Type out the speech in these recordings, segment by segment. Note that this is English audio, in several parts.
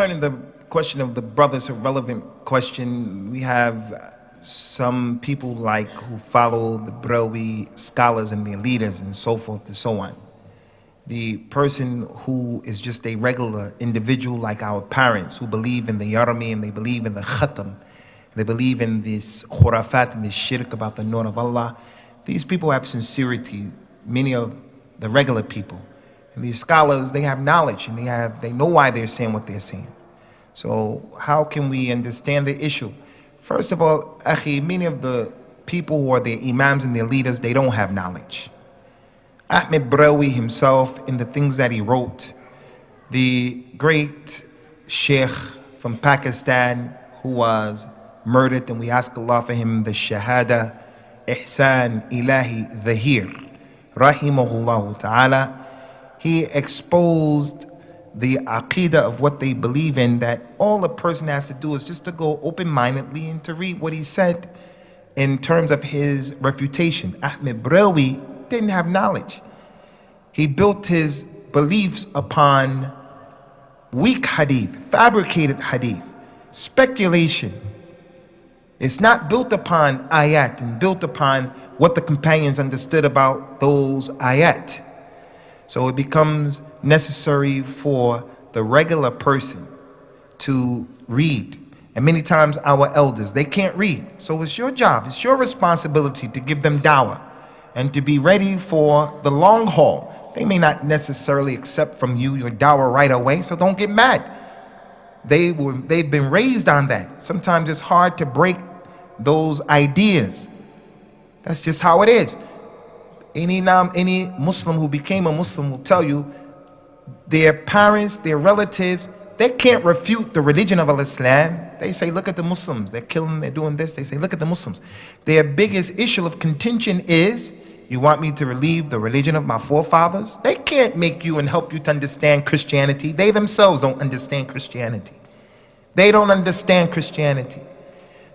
Concerning the question of the brothers, a relevant question, we have some people like who follow the Barelwi scholars and their leaders and so forth and so on. The person who is just a regular individual like our parents who believe in the Yarmi and they believe in the Khatam, they believe in this khurafat and this shirk about the Nur of Allah. These people have sincerity, many of the regular people. And these scholars, they have knowledge and they know why they're saying what they're saying. So how can we understand the issue? First of all, akhi, many of the people who are the imams and their leaders, they don't have knowledge. Ahmed Barelwi himself, in the things that he wrote, the great Sheikh from Pakistan who was murdered, and we ask Allah for him the Shahada, Ihsan Ilahi Dhahir, Rahimahullah Ta'ala, he exposed the aqidah of what they believe in, that all a person has to do is just to go open-mindedly and to read what he said in terms of his refutation. Ahmed Barelwi didn't have knowledge. He built his beliefs upon weak hadith, fabricated hadith, speculation. It's not built upon ayat and built upon what the companions understood about those ayat. So it becomes necessary for the regular person to read. And many times our elders, they can't read. So it's your job, it's your responsibility to give them dawah and to be ready for the long haul. They may not necessarily accept from you your dawah right away, so don't get mad. They've been raised on that. Sometimes it's hard to break those ideas. That's just how it is. Any Muslim who became a Muslim will tell you their parents, their relatives, they can't refute the religion of Islam. They say, look at the Muslims, they're killing, they're doing this. They say, look at the Muslims. Their biggest issue of contention is, you want me to relieve the religion of my forefathers? They can't make you and help you to understand Christianity. They themselves don't understand Christianity. They don't understand Christianity.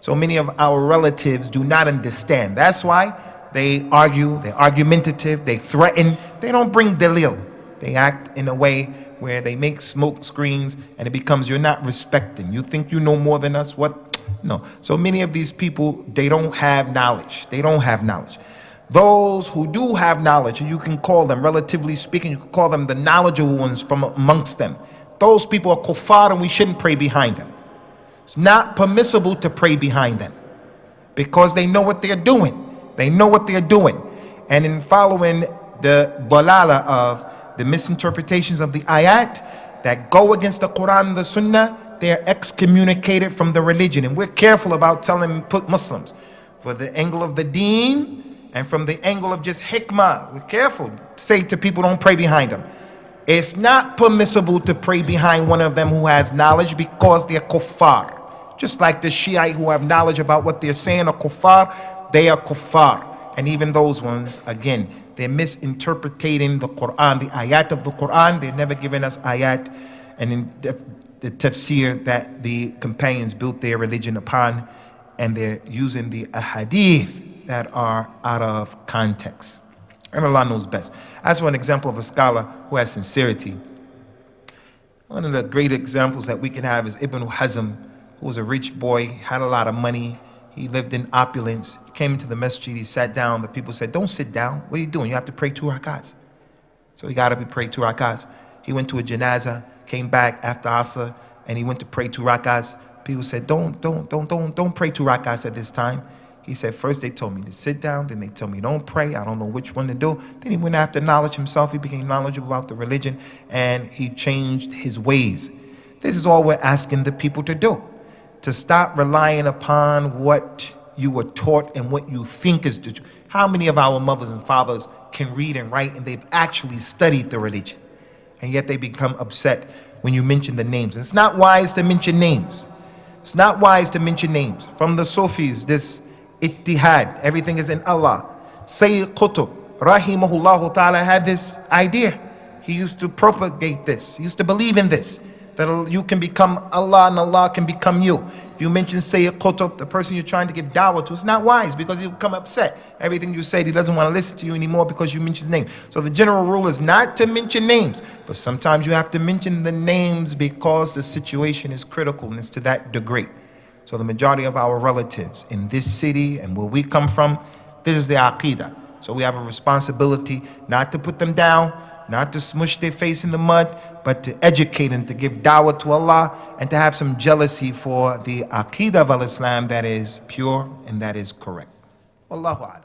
So many of our relatives do not understand. That's why they argue, they're argumentative, they threaten, they don't bring dalil. They act in a way where they make smoke screens and it becomes, you're not respecting. You think you know more than us? What? No. So many of these people, they don't have knowledge. They don't have knowledge. Those who do have knowledge, you can call them, relatively speaking, you can call them the knowledgeable ones from amongst them. Those people are kuffar and we shouldn't pray behind them. It's not permissible to pray behind them because they know what they're doing. They know what they're doing. And in following the dalala of the misinterpretations of the ayat that go against the Quran and the Sunnah, they're excommunicated from the religion. And we're careful about telling Muslims, for the angle of the deen and from the angle of just hikmah, we're careful to say to people, don't pray behind them. It's not permissible to pray behind one of them who has knowledge because they're kuffar. Just like the Shiite who have knowledge about what they're saying are kuffar, they are kuffar. And even those ones, again, they're misinterpreting the Quran, the ayat of the Quran. They're never giving us ayat and in the tafsir that the companions built their religion upon, and they're using the ahadith that are out of context. And Allah knows best. As for an example of a scholar who has sincerity, one of the great examples that we can have is Ibn Hazm, who was a rich boy, had a lot of money. He lived in opulence. He came into the masjid, he sat down. The people said, don't sit down. What are you doing? You have to pray 2 rakats. So he got up and prayed 2 rakats. He went to a janazah, came back after Asr, and he went to pray 2 rakats. People said, don't pray 2 rakats at this time. He said, first they told me to sit down, then they told me don't pray. I don't know which one to do. Then he went after knowledge himself. He became knowledgeable about the religion, and he changed his ways. This is all we're asking the people to do. To stop relying upon what you were taught and what you think is the truth. How many of our mothers and fathers can read and write and they've actually studied the religion, and yet they become upset when you mention the names? It's not wise to mention names. It's not wise to mention names. From the Sufis, this ittihad, everything is in Allah. Sayyid Qutb, rahimahullah ta'ala, had this idea. He used to propagate this. He used to believe in this, that you can become Allah and Allah can become you. If you mention Sayyid Qutb, the person you're trying to give dawah to, it's not wise because he'll become upset. Everything you say, he doesn't want to listen to you anymore because you mention his name. So the general rule is not to mention names, but sometimes you have to mention the names because the situation is critical and it's to that degree. So the majority of our relatives in this city and where we come from, this is the aqidah. So we have a responsibility not to put them down, not to smush their face in the mud, but to educate and to give dawah to Allah and to have some jealousy for the aqidah of al-Islam that is pure and that is correct. Wallahu a'lam.